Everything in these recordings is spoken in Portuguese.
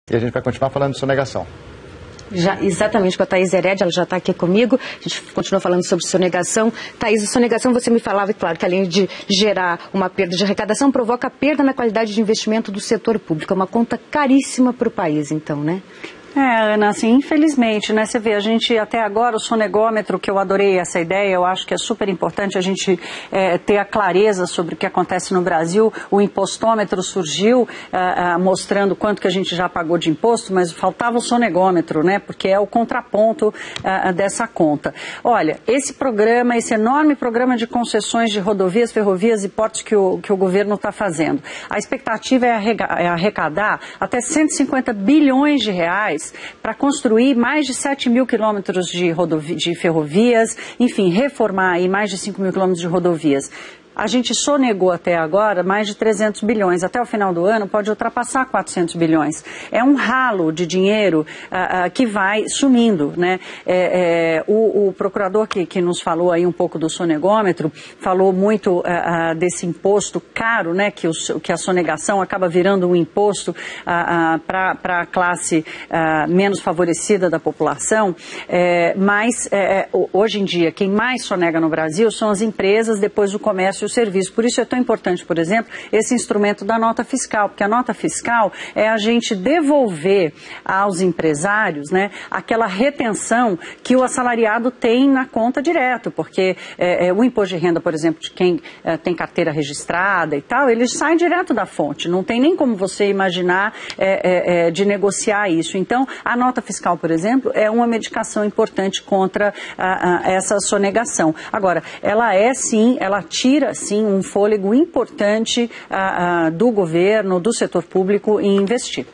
E a gente vai continuar falando de sonegação. Exatamente, com a Thaís Herédia, ela já está aqui comigo, a gente continua falando sobre sonegação. Thaís, a sonegação, você me falava, claro, que além de gerar uma perda de arrecadação, provoca perda na qualidade de investimento do setor público. É uma conta caríssima para o país, então, né? Ana, assim, infelizmente, né, você vê, a gente até agora, o sonegômetro, que eu adorei essa ideia, eu acho que é super importante a gente ter a clareza sobre o que acontece no Brasil. O impostômetro surgiu mostrando quanto que a gente já pagou de imposto, mas faltava o sonegômetro, né, porque é o contraponto dessa conta. Olha, esse programa, esse enorme programa de concessões de rodovias, ferrovias e portos que o governo está fazendo, a expectativa é arrecadar até 150 bilhões de reais para construir mais de 7 mil quilômetros de ferrovias, enfim, reformar aí mais de 5 mil quilômetros de rodovias. A gente sonegou até agora mais de 300 bilhões. Até o final do ano pode ultrapassar 400 bilhões. É um ralo de dinheiro que vai sumindo, né? O procurador que nos falou aí um pouco do sonegômetro falou muito desse imposto caro, né? Que a sonegação acaba virando um imposto para a classe menos favorecida da população. Mas hoje em dia quem mais sonega no Brasil são as empresas, depois o comércio e o serviço. Por isso é tão importante, por exemplo, esse instrumento da nota fiscal, porque a nota fiscal é a gente devolver aos empresários, né, aquela retenção que o assalariado tem na conta direto, porque o imposto de renda, por exemplo, de quem tem carteira registrada e tal, ele sai direto da fonte, não tem nem como você imaginar de negociar isso. Então, a nota fiscal, por exemplo, é uma medicação importante contra essa sonegação. Agora, ela tira sim, um fôlego importante do governo, do setor público em investir.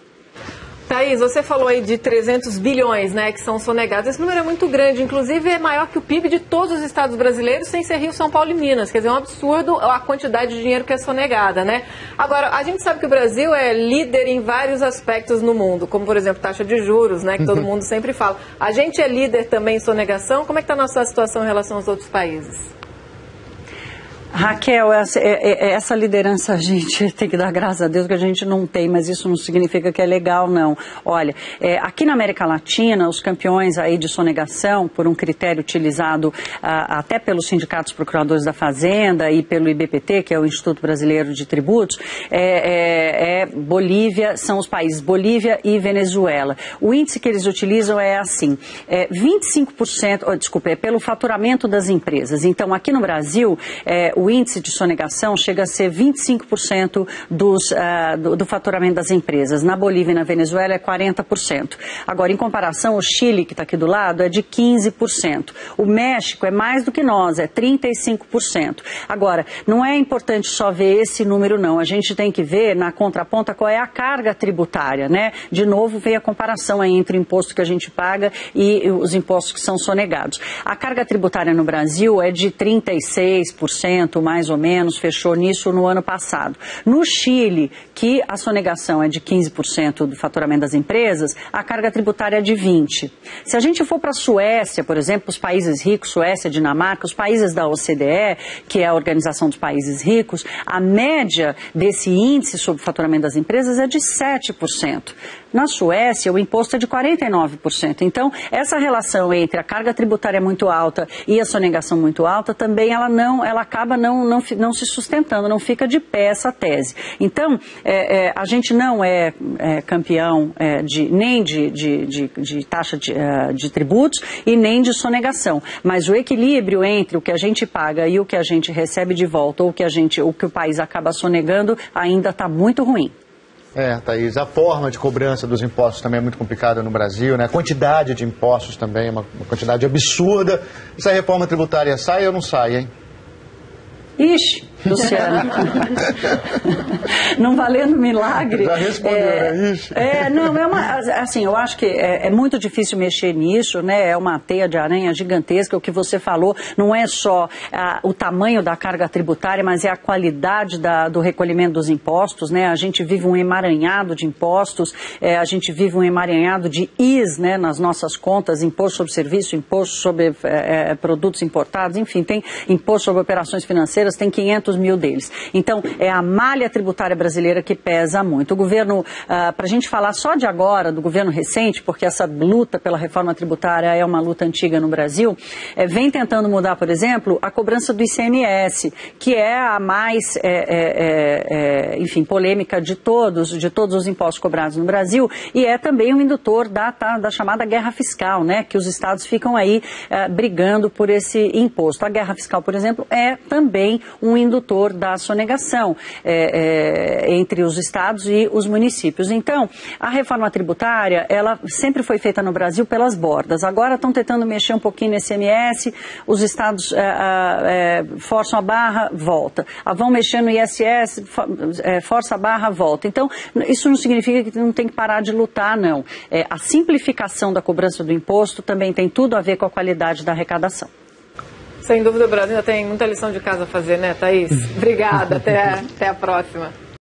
Thaís, você falou aí de 300 bilhões, né, que são sonegados. Esse número é muito grande, inclusive é maior que o PIB de todos os estados brasileiros, sem ser Rio, São Paulo e Minas. Quer dizer, é um absurdo a quantidade de dinheiro que é sonegada, né? Agora, a gente sabe que o Brasil é líder em vários aspectos no mundo, como, por exemplo, taxa de juros, né, que todo mundo sempre fala. A gente é líder também em sonegação. Como é que está a nossa situação em relação aos outros países? Raquel, essa liderança a gente tem que dar graças a Deus que a gente não tem, mas isso não significa que é legal, não. Olha, aqui na América Latina, os campeões aí de sonegação, por um critério utilizado até pelos sindicatos procuradores da Fazenda e pelo IBPT, que é o Instituto Brasileiro de Tributos, Bolívia, são os países Bolívia e Venezuela. O índice que eles utilizam é assim, 25%, pelo faturamento das empresas. Então, aqui no Brasil, o índice de sonegação chega a ser 25% do faturamento das empresas. Na Bolívia e na Venezuela é 40%. Agora, em comparação, o Chile, que está aqui do lado, é de 15%. O México é mais do que nós, é 35%. Agora, não é importante só ver esse número, não. A gente tem que ver, na contraponta, qual é a carga tributária, né? De novo, vem a comparação aí entre o imposto que a gente paga e os impostos que são sonegados. A carga tributária no Brasil é de 36%, mais ou menos, fechou nisso no ano passado. No Chile, que a sonegação é de 15% do faturamento das empresas, a carga tributária é de 20%. Se a gente for para a Suécia, por exemplo, os países ricos, Suécia, Dinamarca, os países da OCDE, que é a Organização dos Países Ricos, a média desse índice sobre o faturamento das empresas é de 7%. Na Suécia, o imposto é de 49%. Então, essa relação entre a carga tributária muito alta e a sonegação muito alta, também ela acaba não se sustentando, não fica de pé essa tese. Então, a gente não é campeão nem de taxa de tributos e nem de sonegação. Mas o equilíbrio entre o que a gente paga e o que a gente recebe de volta, ou o que o país acaba sonegando, ainda está muito ruim. Thaís, a forma de cobrança dos impostos também é muito complicada no Brasil, né? A quantidade de impostos também é uma quantidade absurda. Essa reforma tributária sai ou não sai, hein? Ixi, Luciano, não valendo milagre. Já respondeu, né? Ixi. Assim, eu acho que é muito difícil mexer nisso, né? É uma teia de aranha gigantesca. O que você falou não é só o tamanho da carga tributária, mas é a qualidade do recolhimento dos impostos, né? A gente vive um emaranhado de impostos, a gente vive um emaranhado de IS, né? Nas nossas contas, imposto sobre serviço, imposto sobre produtos importados, enfim, tem imposto sobre operações financeiras, tem 500 mil deles. Então, é a malha tributária brasileira que pesa muito. O governo, para a gente falar só de agora, do governo recente, porque essa luta pela reforma tributária é uma luta antiga no Brasil, vem tentando mudar, por exemplo, a cobrança do ICMS, que é a mais, enfim, polêmica de todos os impostos cobrados no Brasil, e é também um indutor da chamada guerra fiscal, né, que os estados ficam aí brigando por esse imposto. A guerra fiscal, por exemplo, é também um indutor da sonegação entre os estados e os municípios. Então, a reforma tributária, ela sempre foi feita no Brasil pelas bordas. Agora estão tentando mexer um pouquinho no ICMS, os estados forçam a barra, volta. Vão mexer no ISS, força a barra, volta. Então, isso não significa que não tem que parar de lutar, não. A simplificação da cobrança do imposto também tem tudo a ver com a qualidade da arrecadação. Sem dúvida, o Brasil ainda tem muita lição de casa a fazer, né, Thaís? Obrigada, até a próxima.